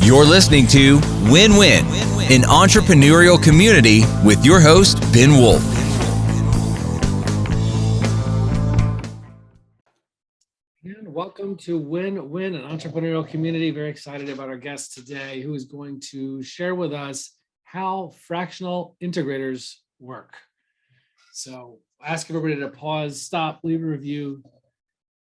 You're listening to Win-Win, an entrepreneurial community with your host, Ben Wolf. And welcome to Win-Win, an entrepreneurial community. Very excited about our guest today, who is going to share with us how fractional integrators work. So ask everybody to pause, stop, leave a review,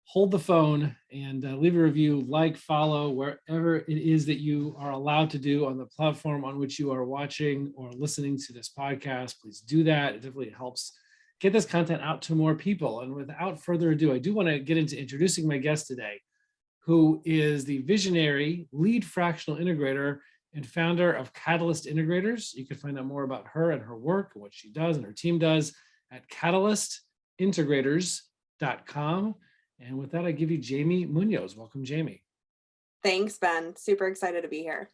hold the phone, and leave a review, like, follow, wherever it is that you are allowed to do on the platform on which you are watching or listening to this podcast. Please do that. It definitely helps get this content out to more people. And without further ado, I do want to get into introducing my guest today, who is the visionary lead fractional integrator and founder of Catalyst Integrators. You can find out more about her and her work and what she does and her team does at catalystintegrators.com. And with that, I give you Jamie Munoz. Welcome, Jamie. Thanks, Ben. Super excited to be here.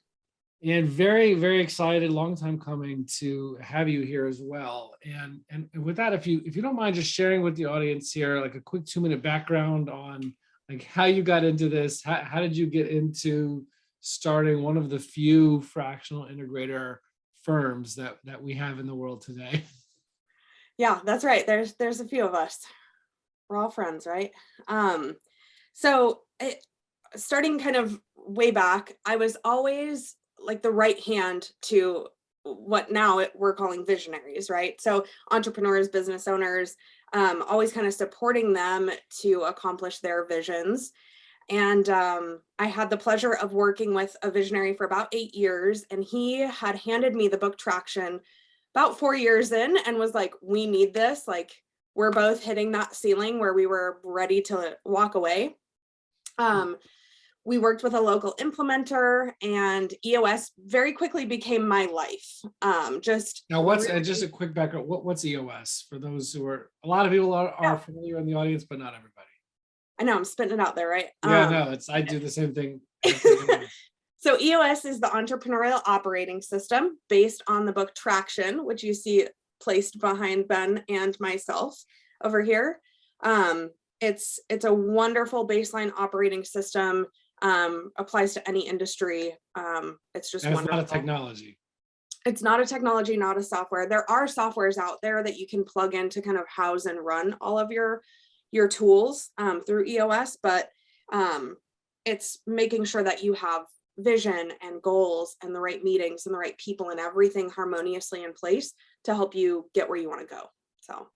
And very, very excited, long time coming to have you here as well. And with that, if you don't mind just sharing with the audience here, like a quick 2-minute background on like how you got into this, how did you get into starting one of the few fractional integrator firms that we have in the world today? Yeah, that's right. There's a few of us. We're all friends, right? Starting kind of way back, I was always like the right hand to what now we're calling visionaries, right? So entrepreneurs, business owners, always kind of supporting them to accomplish their visions. And I had the pleasure of working with a visionary for about 8 years, and he had handed me the book Traction about 4 years in and was like, we need this. Like, we're both hitting that ceiling where we were ready to walk away. We worked with a local implementer, and EOS very quickly became my life. Just a quick background. What's EOS for those who are, a lot of people are familiar in the audience, but not everybody. I know I'm spitting it out there, right? Yeah, I do the same thing. So EOS is the entrepreneurial operating system based on the book Traction, which you see placed behind Ben and myself over here. It's a wonderful baseline operating system, applies to any industry. It's just wonderful. It's not a technology. It's not a technology, not a software. There are softwares out there that you can plug in to kind of house and run all of your tools through EOS, but it's making sure that you have vision and goals and the right meetings and the right people and everything harmoniously in place to help you get where you want to go. So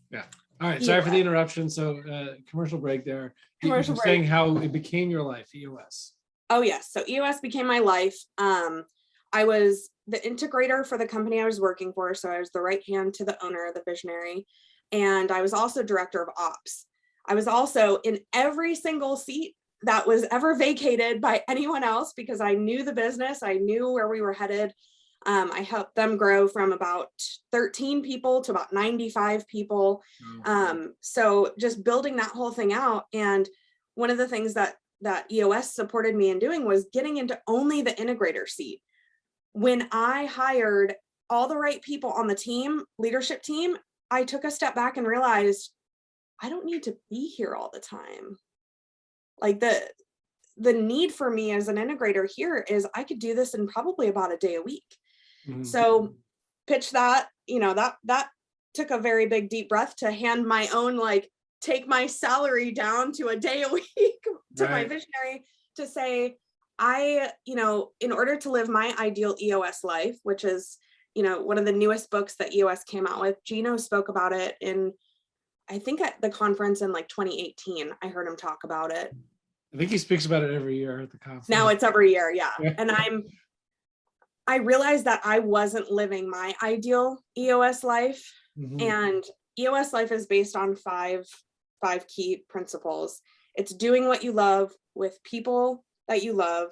yeah. All right. Sorry for the interruption. So commercial break there. Commercial break. Saying how it became your life, EOS. Oh yes. So EOS became my life. I was the integrator for the company I was working for. So I was the right hand to the owner, the visionary. And I was also director of ops. I was also in every single seat that was ever vacated by anyone else because I knew the business. I knew where we were headed. I helped them grow from about 13 people to about 95 people. So just building that whole thing out. And one of the things that EOS supported me in doing was getting into only the integrator seat. When I hired all the right people on the team, leadership team, I took a step back and realized I don't need to be here all the time. Like the need for me as an integrator here is I could do this in probably about a day a week. Mm-hmm. So pitch that, that took a very big deep breath to hand my own, like take my salary down to a day a week to my visionary to say, in order to live my ideal EOS life, which is, one of the newest books that EOS came out with, Gino spoke about it in, I think at the conference in like 2018, I heard him talk about it. I think he speaks about it every year at the conference. Now it's every year. Yeah. And I realized that I wasn't living my ideal EOS life. Mm-hmm. And EOS life is based on five key principles. It's doing what you love with people that you love,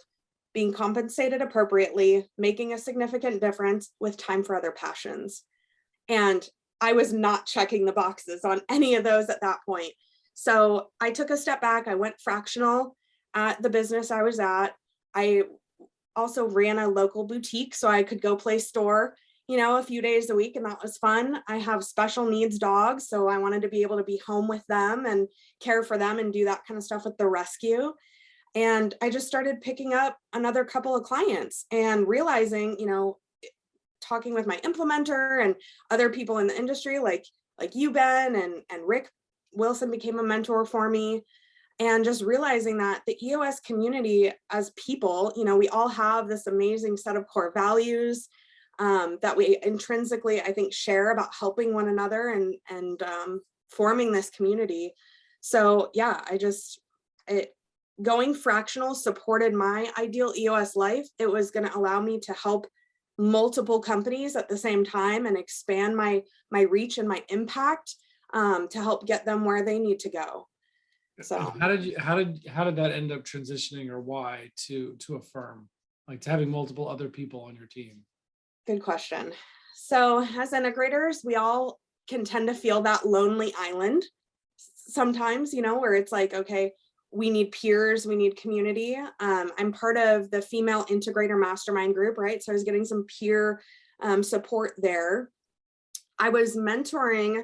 being compensated appropriately, making a significant difference with time for other passions. And I was not checking the boxes on any of those at that point. So I took a step back. I went fractional at the business I was at. I also ran a local boutique so I could go play store, a few days a week, and that was fun. I have special needs dogs, so I wanted to be able to be home with them and care for them and do that kind of stuff with the rescue. And I just started picking up another couple of clients and realizing, talking with my implementer and other people in the industry, like you, Ben, and Rick Wilson became a mentor for me. And just realizing that the EOS community as people, we all have this amazing set of core values that we intrinsically, I think, share about helping one another and forming this community. So yeah, going fractional supported my ideal EOS life. It was going to allow me to help multiple companies at the same time and expand my reach and my impact to help get them where they need to go. So how did that end up transitioning, or why to a firm, like to having multiple other people on your team? Good question. So as integrators, we all can tend to feel that lonely island sometimes, where it's like, okay, we need peers, we need community. I'm part of the female integrator mastermind group, right? So I was getting some peer support there. I was mentoring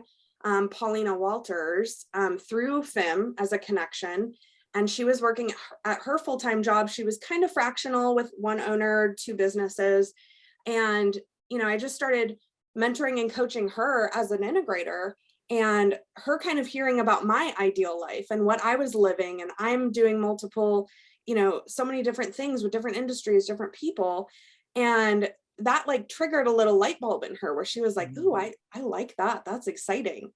Paulina Walters through FIM as a connection, and she was working at her full-time job. She was kind of fractional with one owner, two businesses. And, I just started mentoring and coaching her as an integrator, and her kind of hearing about my ideal life and what I was living. And I'm doing multiple, so many different things with different industries, different people. And that like triggered a little light bulb in her where she was like, ooh, I like that. That's exciting.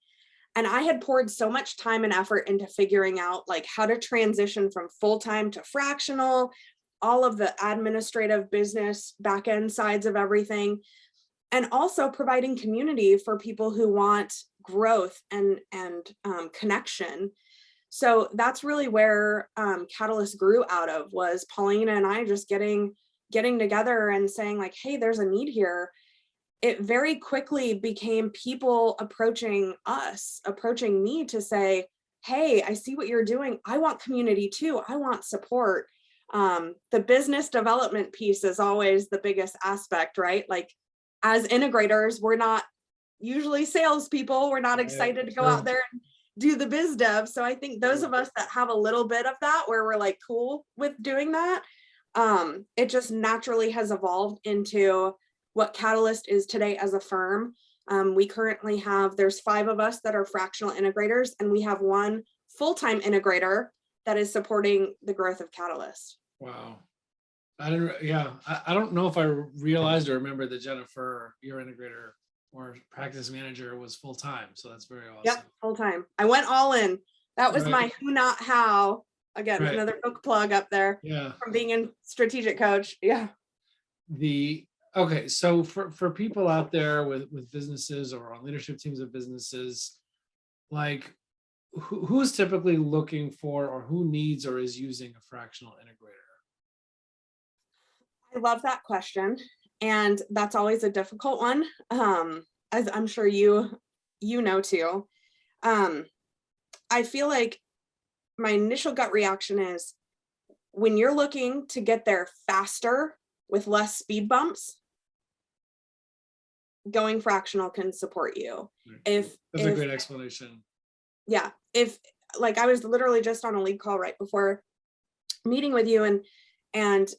And I had poured so much time and effort into figuring out like how to transition from full-time to fractional, all of the administrative business back-end sides of everything, and also providing community for people who want growth and connection. So that's really where Catalyst grew out of, was Paulina and I just getting together and saying like, hey, there's a need here. It very quickly became people approaching me to say, hey, I see what you're doing. I want community too. I want support. The business development piece is always the biggest aspect, right? Like as integrators, we're not usually salespeople. We're not excited to go out there and do the biz dev. So I think those of us that have a little bit of that, where we're like cool with doing that, it just naturally has evolved into what Catalyst is today as a firm. We currently there's 5 of us that are fractional integrators, and we have 1 full-time integrator that is supporting the growth of Catalyst. Wow. I don't know if I realized or remember that Jennifer, your integrator or practice manager, was full-time. So that's very awesome. Yep, full-time. I went all in. That was my who, not how. Again, another book plug up there. Yeah. From being in strategic coach. Yeah. Okay, so for people out there with businesses or on leadership teams of businesses, like who's typically looking for, or who needs or is using a fractional integrator? I love that question. And that's always a difficult one. As I'm sure you know too. I feel like my initial gut reaction is, when you're looking to get there faster with less speed bumps, going fractional can support you. That's a great explanation. Yeah. If like I was literally just on a lead call right before meeting with you, and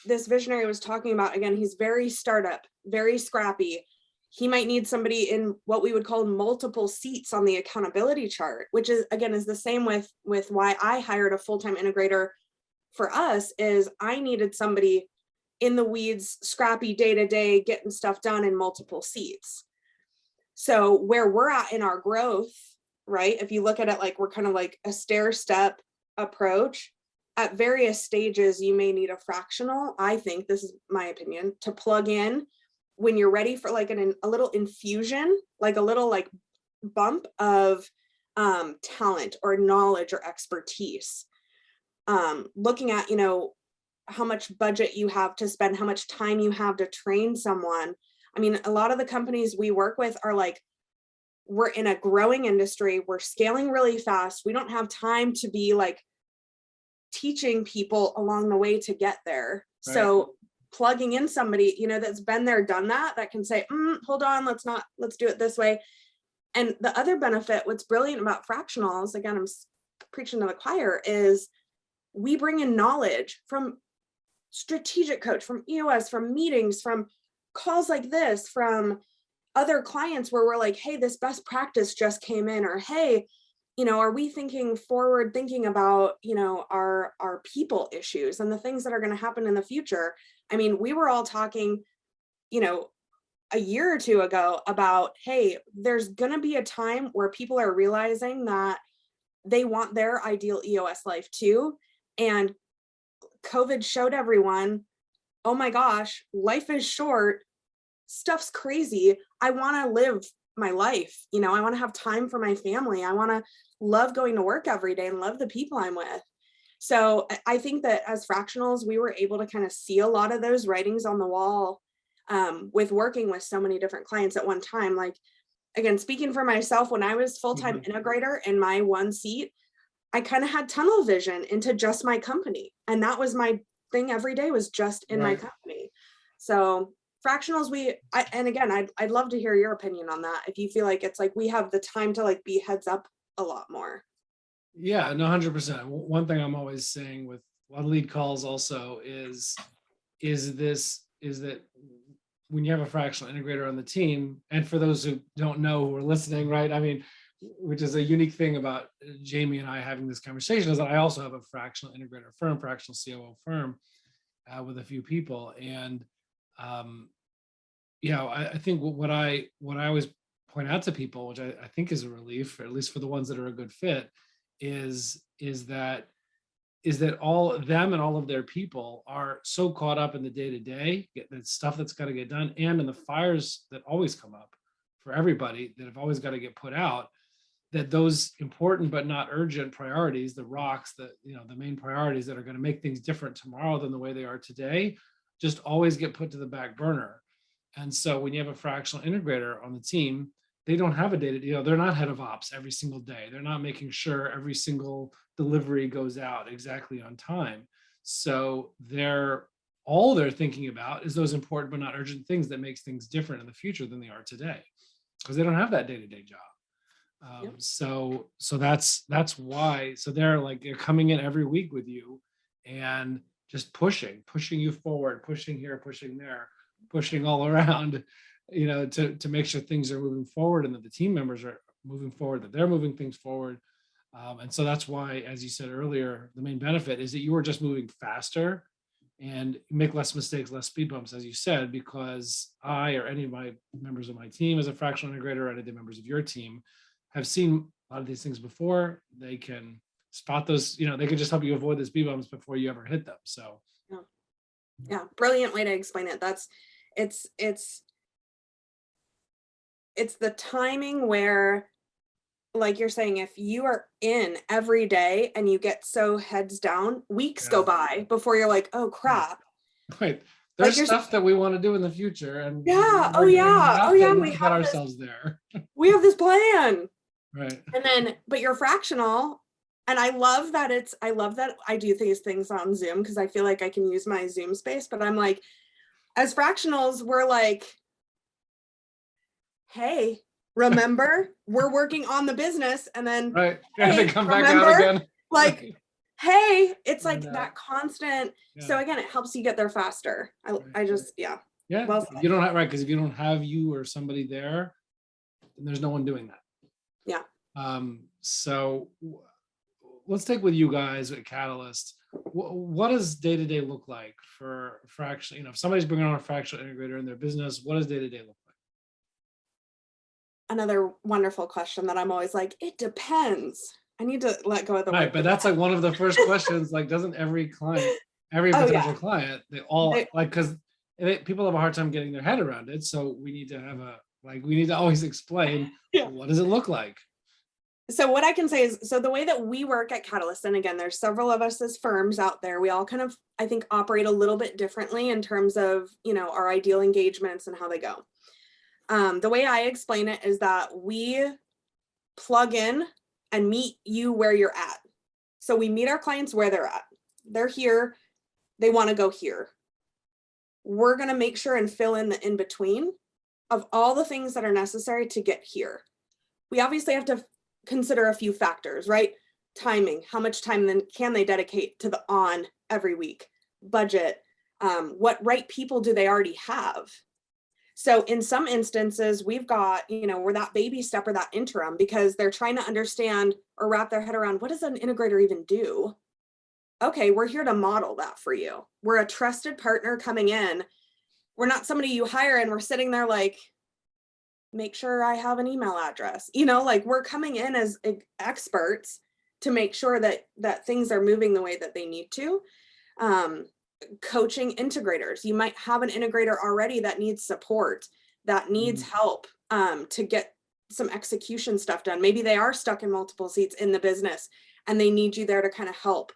this visionary was talking about, again, he's very startup, very scrappy. He might need somebody in what we would call multiple seats on the accountability chart, which is the same with why I hired a full-time integrator for us. Is I needed somebody in the weeds, scrappy day-to-day, getting stuff done in multiple seats. So where we're at in our growth, right? If you look at it like we're kind of like a stair-step approach, at various stages, you may need a fractional, I think, this is my opinion, to plug in when you're ready for like a little infusion, like a little like bump of talent or knowledge or expertise. Looking at, how much budget you have to spend, how much time you have to train someone. I mean, a lot of the companies we work with are like, we're in a growing industry, we're scaling really fast. We don't have time to be like teaching people along the way to get there. Right. So plugging in somebody, that's been there, done that can say, hold on, let's do it this way. And the other benefit, what's brilliant about fractionals, again, I'm preaching to the choir, is we bring in knowledge from strategic coach, from EOS, from meetings, from calls like this, from other clients where we're like, hey, this best practice just came in, or hey, are we thinking forward, thinking about, our people issues and the things that are going to happen in the future. I mean, we were all talking, a year or two ago about, hey, there's going to be a time where people are realizing that they want their ideal EOS life too. And COVID showed everyone, oh my gosh, life is short. Stuff's crazy. I want to live my life. I want to have time for my family. I want to love going to work every day and love the people I'm with. So I think that as fractionals, we were able to kind of see a lot of those writings on the wall with working with so many different clients at one time. Like, again, speaking for myself, when I was full-time integrator in my one seat, I kind of had tunnel vision into just my company. And that was my thing every day, was just in my company. So fractionals, and again, I'd love to hear your opinion on that. If you feel like it's like we have the time to like be heads up a lot more. Yeah, no, 100%. One thing I'm always saying with a lot of lead calls also is that when you have a fractional integrator on the team, and for those who don't know who are listening, right? I mean, which is a unique thing about Jamie and I having this conversation, is that I also have a fractional integrator firm, fractional COO firm with a few people. And, I think what I always point out to people, which I think is a relief, or at least for the ones that are a good fit, is that all of them and all of their people are so caught up in the day-to-day, the stuff that's got to get done, and in the fires that always come up for everybody that have always got to get put out, that those important but not urgent priorities, the rocks, the main priorities that are going to make things different tomorrow than the way they are today, just always get put to the back burner. And so when you have a fractional integrator on the team, they don't have a data, they're not head of ops every single day. They're not making sure every single delivery goes out exactly on time. So all they're thinking about is those important but not urgent things that makes things different in the future than they are today, because they don't have that day-to-day job. So that's why. So they're coming in every week with you and just pushing you forward, pushing here, pushing there, pushing all around, to make sure things are moving forward and that the team members are moving forward, that they're moving things forward. And so that's why, as you said earlier, the main benefit is that you are just moving faster and make less mistakes, less speed bumps, as you said, because I or any of my members of my team as a fractional integrator, or any of the members of your team have seen a lot of these things before. They can spot those, they can just help you avoid the speed bumps before you ever hit them. So yeah, brilliant way to explain it. It's the timing where, like you're saying, if you are in every day and you get so heads down, weeks go by before you're like, oh crap. Right. There's stuff that we want to do in the future. And we get ourselves there. We have this plan. Right. And then, but you're fractional. And I love that I do these things on Zoom, because I feel like I can use my Zoom space, but I'm like, as fractionals, we're like, hey, remember, we're working on the business, and then They come back out again. Like, hey, it's like that constant. So again, it helps you get there faster. I just, yeah. Well, you don't have, because if you don't have you or somebody there, then there's no one doing that. Yeah. So let's take with you guys at Catalyst. What does day-to-day look like for fractional? If somebody's bringing on a fractional integrator in their business, what does day-to-day look like? Another wonderful question that I'm always like, it depends. I need to let go of the right, but that's like one of the first questions. Like, doesn't every client, every potential client, they all because people have a hard time getting their head around it. So we need to have we need to always explain what does it look like. So what I can say is, so the way that we work at Catalyst, and again, there's several of us as firms out there, we all kind of, I think, operate a little bit differently in terms of, our ideal engagements and how they go. The way I explain it is that we plug in and meet you where you're at. So we meet our clients where they're at. They're here, they want to go here. We're going to make sure and fill in the in-between of all the things that are necessary to get here. We obviously have to consider a few factors, right? timing, how much time then can they dedicate to the on every week, budget, what right people do they already have? So in some instances, we've got, we're that baby step or that interim because they're trying to understand or wrap their head around, what does an integrator even do? Okay, we're here to model that for you. We're a trusted partner coming in. We're not somebody you hire and we're sitting there like, make sure I have an email address. Like we're coming in as experts to make sure that things are moving the way that they need to. Coaching integrators. You might have an integrator already that needs support, that needs help to get some execution stuff done. Maybe they are stuck in multiple seats in the business and they need you there to kind of help.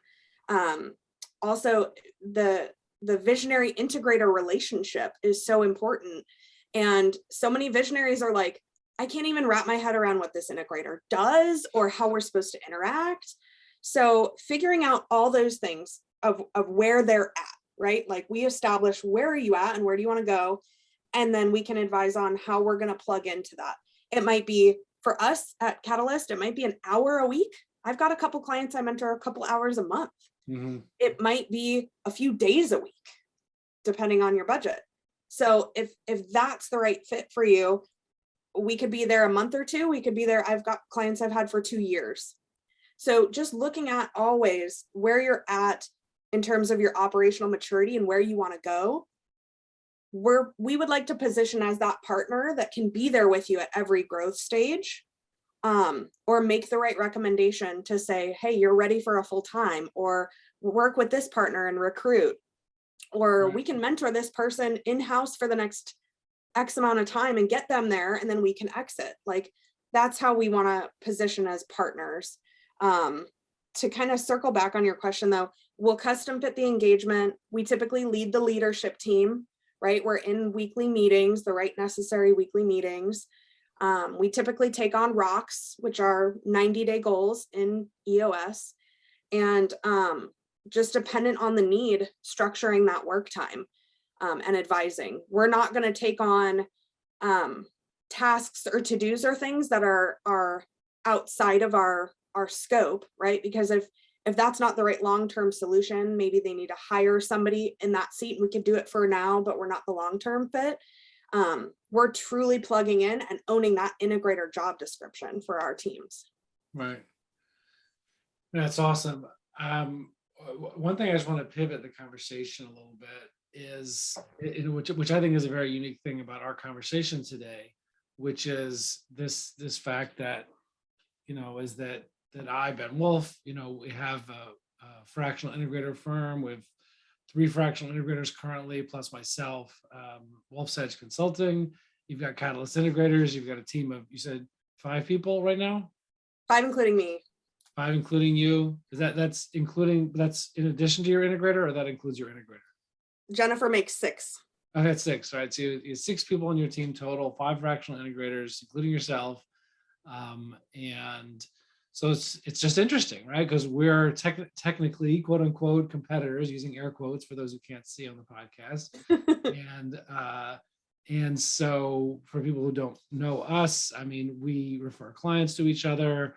Also, the visionary integrator relationship is so important. And so many visionaries are like, I can't even wrap my head around what this integrator does or how we're supposed to interact. So figuring out all those things of where they're at, right? Like we establish where are you at and where do you want to go? And then we can advise on how we're going to plug into that. It might be for us at Catalyst, it might be an hour a week. I've got a couple clients I mentor a couple hours a month. It might be a few days a week, depending on your budget. So if that's the right fit for you, we could be there a month or two. We could be there. I've got clients I've had for 2 years. So just looking at always where you're at in terms of your operational maturity and where you want to go. We would like to position as that partner that can be there with you at every growth stage, or make the right recommendation to say, hey, you're ready for a full time, or work with this partner and recruit, or we can mentor this person in-house for the next X amount of time and get them there, and then we can exit. Like that's how we want to position as partners. To kind of circle back on your question though, we'll custom fit the engagement. We typically lead the leadership team, right? We're in weekly meetings, the right necessary weekly meetings. We typically take on rocks, which are 90-day goals in EOS, and just dependent on the need, structuring that work time and advising. We're not going to take on tasks or to-dos or things that are outside of our scope, right? Because if that's not the right long-term solution, maybe they need to hire somebody in that seat. We could do it for now, but we're not the long-term fit. We're truly plugging in and owning that integrator job description for our teams. Right. That's awesome. One thing I just want to pivot the conversation a little bit is, which I think is a very unique thing about our conversation today, which is this fact that, is that I, Ben Wolf, we have a fractional integrator firm with 3 fractional integrators currently, plus myself, Wolf's Edge Consulting. You've got Catalyst Integrators. You've got a team of, you said 5 people right now? 5 including me. 5 including you. That's in addition to your integrator, or that includes your integrator? Jennifer makes 6. Oh, that's 6, right? So you have 6 people on your team total, 5 fractional integrators, including yourself. And so it's just interesting, right? Because we're technically, quote unquote, competitors, using air quotes for those who can't see on the podcast. And so for people who don't know us, I mean, we refer clients to each other.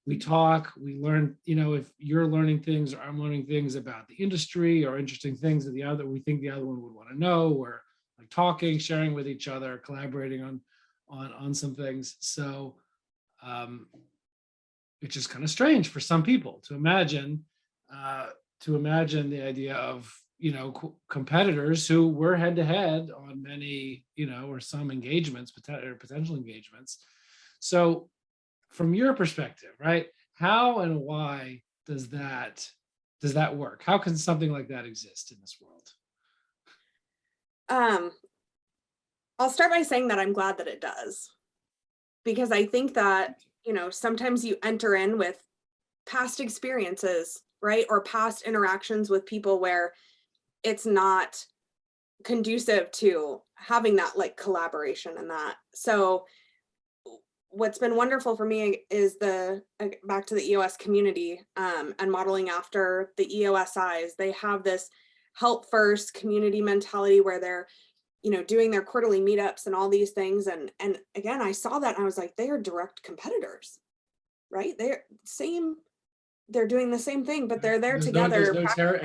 We talk, we learn, if you're learning things or I'm learning things about the industry or interesting things that we think the other one would want to know, or like talking, sharing with each other, collaborating on some things. So it's just kind of strange for some people to imagine the idea of, competitors who were head to head on many, or some engagements, potential engagements. So from your perspective, right, how and why does that work? How can something like that exist in this world? I'll start by saying that I'm glad that it does, because I think that, sometimes you enter in with past experiences, right? Or past interactions with people where it's not conducive to having that like collaboration and that. So what's been wonderful for me is back to the EOS community, and modeling after the EOSIs. They have this help first community mentality where they're, doing their quarterly meetups and all these things. And again, I saw that and I was like, they are direct competitors, right? They're same they're doing the same thing, but they're there There's together.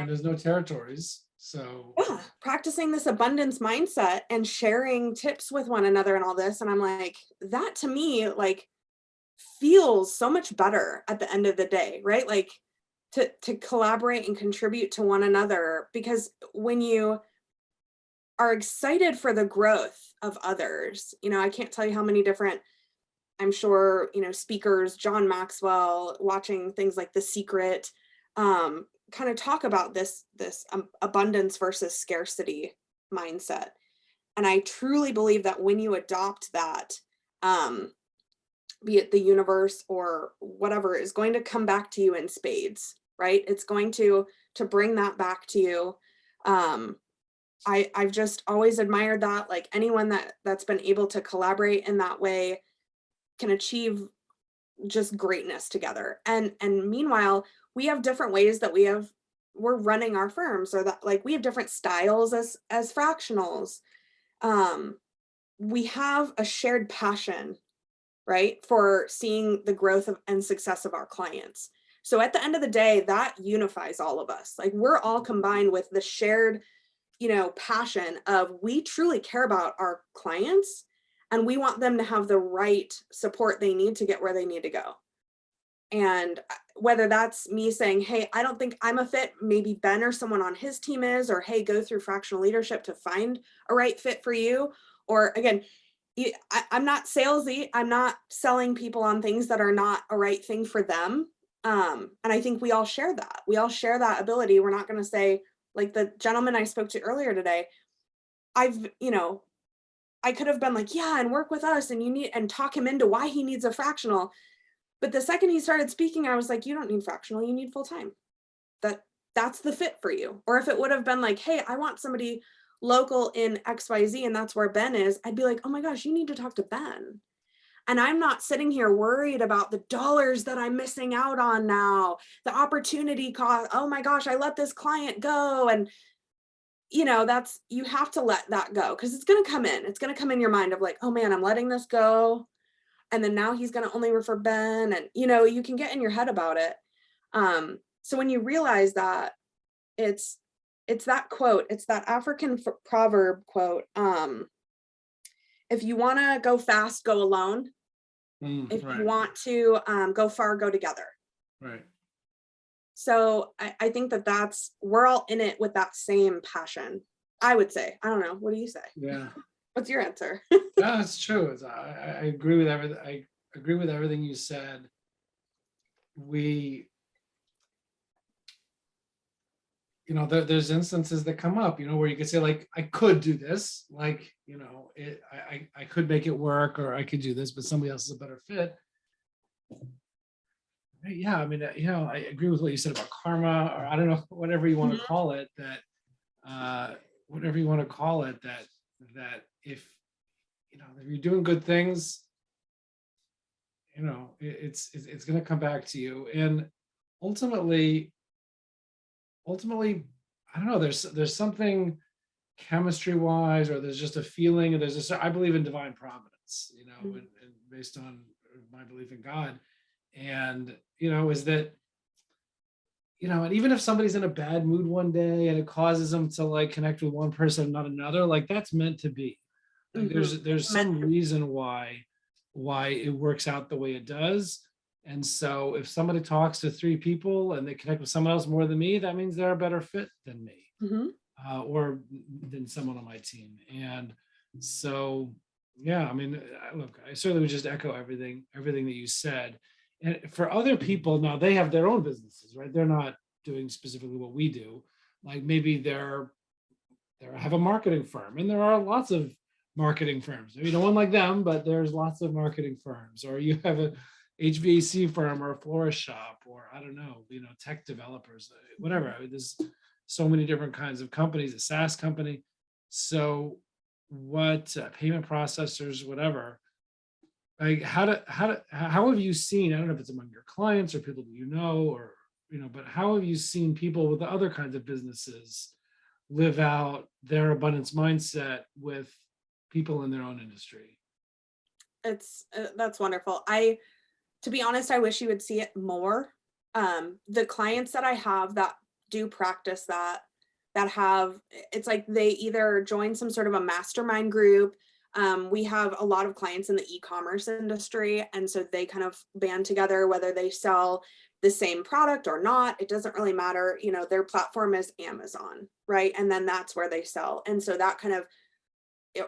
there's no territories. So Yeah, practicing this abundance mindset and sharing tips with one another and all this. And I'm like, that to me, like, feels so much better at the end of the day, right? Like to collaborate and contribute to one another, because when you are excited for the growth of others, I can't tell you how many different, I'm sure, speakers, John Maxwell, watching things like The Secret, kind of talk about this abundance versus scarcity mindset. And I truly believe that when you adopt that, be it the universe or whatever, is going to come back to you in spades, right? It's going to bring that back to you. I've just always admired that. Like, anyone that's been able to collaborate in that way can achieve just greatness together. And meanwhile, we have different ways that we're running our firms, or that, like, we have different styles as fractionals. We have a shared passion, right, for seeing the growth and success of our clients. So at the end of the day, that unifies all of us. Like, we're all combined with the shared, passion of, we truly care about our clients and we want them to have the right support they need to get where they need to go. And whether that's me saying, hey, I don't think I'm a fit, maybe Ben or someone on his team is, or hey, go through fractional leadership to find a right fit for you. Or again, I'm not salesy. I'm not selling people on things that are not a right thing for them. And I think we all share that. We all share that ability. We're not going to say, like the gentleman I spoke to earlier today, I could have been like, yeah, and work with us and talk him into why he needs a fractional. But the second he started speaking, I was like, you don't need fractional, you need full-time. That's the fit for you. Or if it would have been like, hey, I want somebody local in XYZ and that's where Ben is, I'd be like, oh my gosh, you need to talk to Ben. And I'm not sitting here worried about the dollars that I'm missing out on now, the opportunity cost. Oh my gosh, I let this client go. And you have to let that go, because it's going to come in. It's going to come in your mind of like, oh man, I'm letting this go. And then now he's going to only refer Ben. And, you can get in your head about it. So when you realize that, it's that quote, it's that African proverb quote. If you want to go fast, go alone. If right. you want to go far, go together. Right. So I think we're all in it with that same passion, I would say. I don't know. What do you say? Yeah. What's your answer? No, it's true. I agree with everything. I agree with everything you said. There's instances that come up, where you could say, like, I could do this, like, I could make it work, or I could do this, but somebody else is a better fit. Yeah, I mean, I agree with what you said about karma, or I don't know, whatever you want to call it, that if you're doing good things, it's going to come back to you. And ultimately, I don't know, there's something chemistry wise, or there's just a feeling, and I believe in divine providence, and based on my belief in God. And, is that, and even if somebody's in a bad mood one day and it causes them to like connect with one person and not another, like that's meant to be. Like there's some reason why it works out the way it does. And so if somebody talks to 3 people and they connect with someone else more than me, that means they're a better fit than me, or than someone on my team. And so, yeah, I mean, look, I certainly would just echo everything that you said. And for other people, now they have their own businesses, right? They're not doing specifically what we do. Like maybe they have a marketing firm, and there are lots of marketing firms. Maybe no one like them, but there's lots of marketing firms. Or you have a HVAC firm, or a florist shop, or I don't know, tech developers, whatever. I mean, there's so many different kinds of companies, a SaaS company. So what payment processors, whatever. Like how have you seen, I don't know if it's among your clients or people that or but how have you seen people with other kinds of businesses live out their abundance mindset with people in their own industry? That's wonderful. To be honest, I wish you would see it more. The clients that I have that do practice that have, it's like they either join some sort of a mastermind group. We have a lot of clients in the e-commerce industry, and so they kind of band together, whether they sell the same product or not, it doesn't really matter. You know, their platform is Amazon, right? And then that's where they sell. And so that kind of,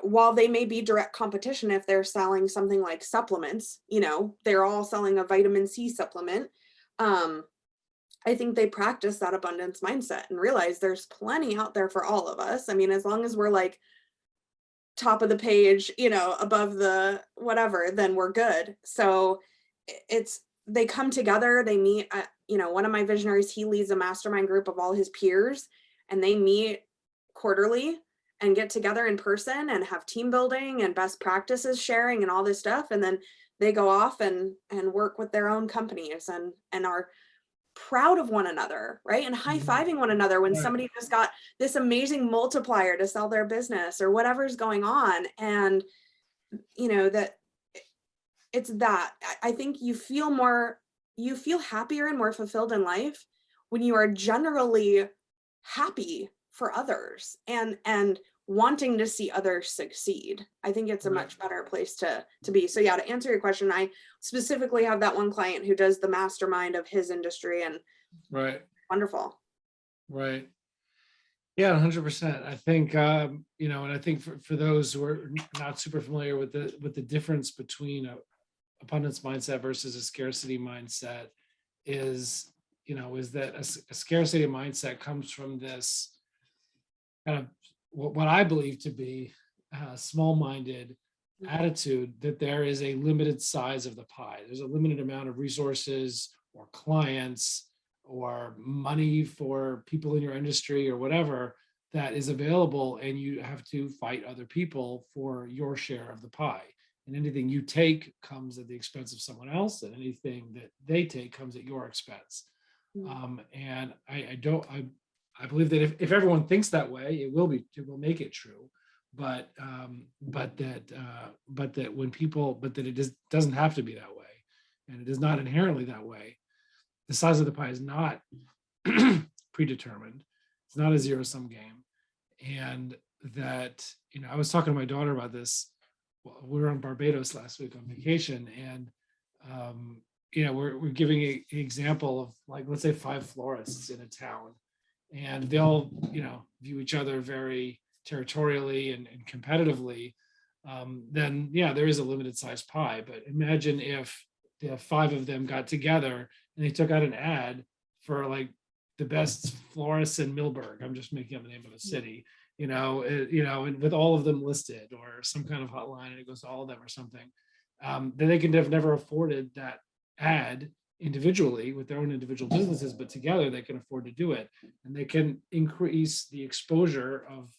while they may be direct competition, if they're selling something like supplements, you know, they're all selling a vitamin C supplement. I think they practice that abundance mindset and realize there's plenty out there for all of us. I mean, as long as we're like top of the page, you know, above the whatever, then we're good. So it's, they come together, they meet, you know, one of my visionaries, he leads a mastermind group of all his peers, and they meet quarterly and get together in person and have team building and best practices sharing and all this stuff. And then they go off and work with their own companies and are proud of one another, right? And high-fiving one another when somebody just got this amazing multiplier to sell their business or whatever's going on. And, you know, that it's that I think you feel happier and more fulfilled in life when you are generally happy for others and wanting to see others succeed. I think it's a much better place to be. So yeah, to answer your question, I specifically have that one client who does the mastermind of his industry, and wonderful. Right. Yeah, 100%. I think, you know, and I think for those who are not super familiar with the difference between a abundance mindset versus a scarcity mindset is, you know, is that a scarcity mindset comes from this kind of what I believe to be small-minded attitude that there is a limited size of the pie. There's a limited amount of resources or clients or money for people in your industry or whatever that is available, and you have to fight other people for your share of the pie. And anything you take comes at the expense of someone else, and anything that they take comes at your expense. And I believe that if everyone thinks that way, it will make it true. But that it doesn't have to be that way, and it is not inherently that way. The size of the pie is not predetermined. It's not a zero-sum game. And that, you know, I was talking to my daughter about this. We were on Barbados last week on vacation, and you know, we're giving an example of, like, let's say 5 florists in a town, and they all, you know, view each other very territorially and competitively. Then yeah, there is a limited size pie. But imagine if the 5 of them got together and they took out an ad for like the best florists in Millburg. I'm just making up the name of a city, you know, and with all of them listed, or some kind of hotline, and it goes to all of them or something. Then they can have never afforded that ad individually with their own individual businesses, but together they can afford to do it, and they can increase the exposure of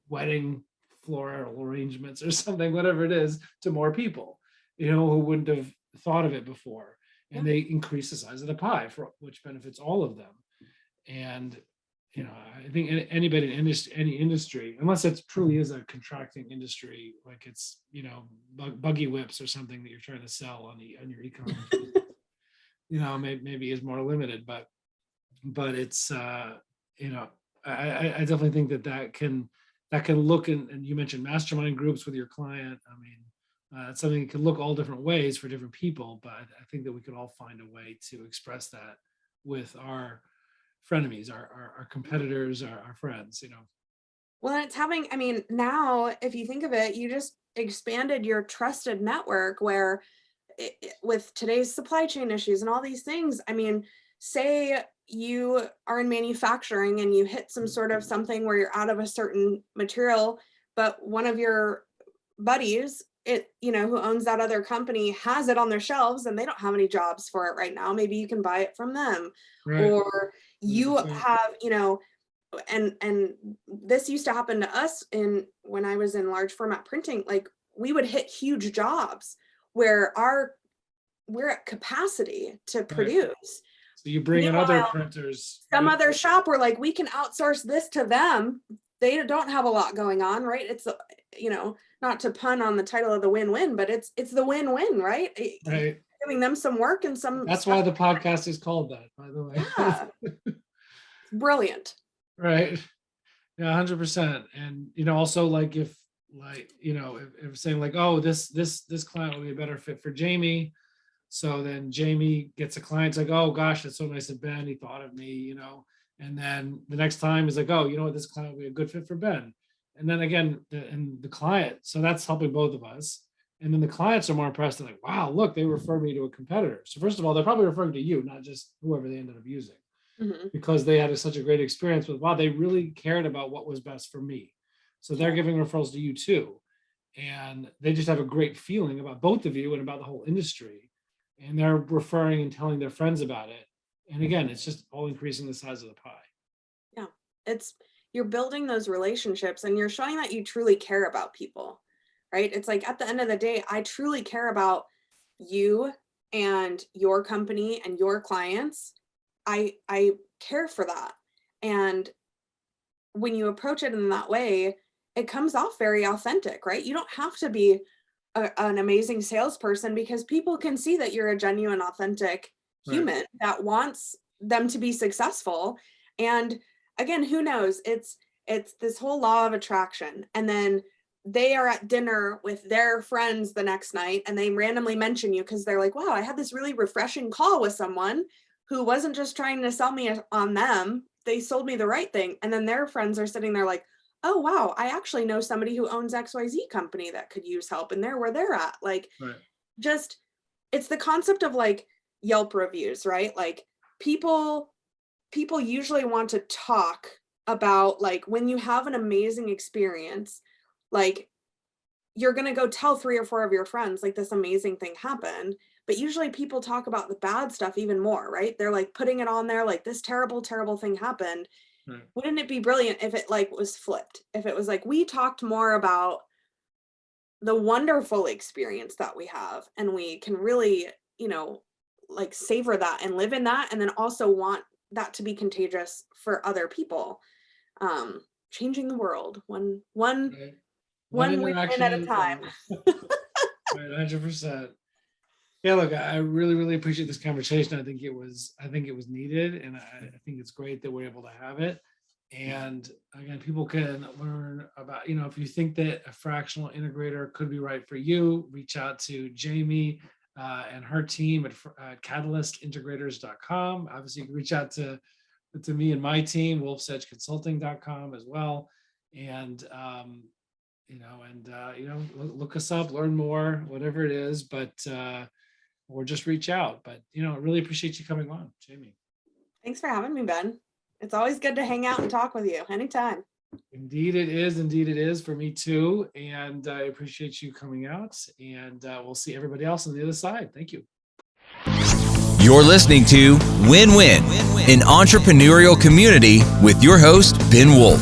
wedding floral arrangements or something, whatever it is, to more people, you know, who wouldn't have thought of it before. And they increase the size of the pie, for which benefits all of them. And, you know, I think anybody in any industry, unless it truly is a contracting industry, like it's, you know, buggy whips or something that you're trying to sell on your e-commerce, you know, maybe is more limited, but it's, you know, I definitely think that can look, and you mentioned mastermind groups with your client. I mean, it's something that can look all different ways for different people, but I think that we could all find a way to express that with our frenemies, our competitors, our friends, you know. Well, it's having, I mean, now, if you think of it, you just expanded your trusted network where with today's supply chain issues and all these things, I mean, say you are in manufacturing and you hit some sort of something where you're out of a certain material, but one of your buddies, you know, who owns that other company has it on their shelves and they don't have any jobs for it right now. Maybe you can buy it from them, or you have, you know, and this used to happen to us when I was in large format printing. Like, we would hit huge jobs where we're at capacity to produce. So you bring in other printers. Some other shop, we're like, we can outsource this to them. They don't have a lot going on, right? It's, you know, not to pun on the title of the win-win, but it's the win-win, right? Right. giving them some work and some. That's why the podcast is called that, by the way. Yeah. Brilliant. Right. Yeah, 100%. And, also like if saying like, oh, this client will be a better fit for Jamie. So then Jamie gets a client, it's like, oh gosh, that's so nice of Ben. He thought of me, and then the next time is like, oh, you know what, this client will be a good fit for Ben. And then again, the client, so that's helping both of us. And then the clients are more impressed. They're like, wow, look, they refer me to a competitor. So first of all, they're probably referring to you, not just whoever they ended up using, because they had such a great experience with, wow, they really cared about what was best for me. So they're giving referrals to you too. And they just have a great feeling about both of you and about the whole industry. And they're referring and telling their friends about it. And again, it's just all increasing the size of the pie. Yeah, you're building those relationships and you're showing that you truly care about people, right? It's like at the end of the day, I truly care about you and your company and your clients. I care for that. And when you approach it in that way, it comes off very authentic, right? You don't have to be an amazing salesperson because people can see that you're a genuine, authentic human that wants them to be successful. And again, who knows? It's this whole law of attraction. And then they are at dinner with their friends the next night and they randomly mention you because they're like, wow, I had this really refreshing call with someone who wasn't just trying to sell me on them. They sold me the right thing. And then their friends are sitting there like, oh, wow, I actually know somebody who owns XYZ company that could use help. And they're where they're at. Like, just, it's the concept of like Yelp reviews, right? Like people usually want to talk about like when you have an amazing experience, like you're going to go tell 3 or 4 of your friends, like this amazing thing happened. But usually people talk about the bad stuff even more, right? They're like putting it on there, like this terrible, terrible thing happened. Wouldn't it be brilliant if it like was flipped? If it was like, we talked more about the wonderful experience that we have and we can really, like savor that and live in that. And then also want that to be contagious for other people. Changing the world one win at a time. Right, 100%. Yeah, look, I really, really appreciate this conversation. I think it was needed, and I think it's great that we're able to have it. And again, people can learn about, if you think that a fractional integrator could be right for you, reach out to Jamie and her team at catalystintegrators.com. Obviously, you can reach out to me and my team, wolfsedgeconsulting.com as well. And look us up, learn more, whatever it is, or just reach out. But, really appreciate you coming on, Jamie. Thanks for having me, Ben. It's always good to hang out and talk with you anytime. Indeed it is for me too. And I appreciate you coming out, and we'll see everybody else on the other side. Thank you. You're listening to Win-Win, an entrepreneurial community with your host, Ben Wolf.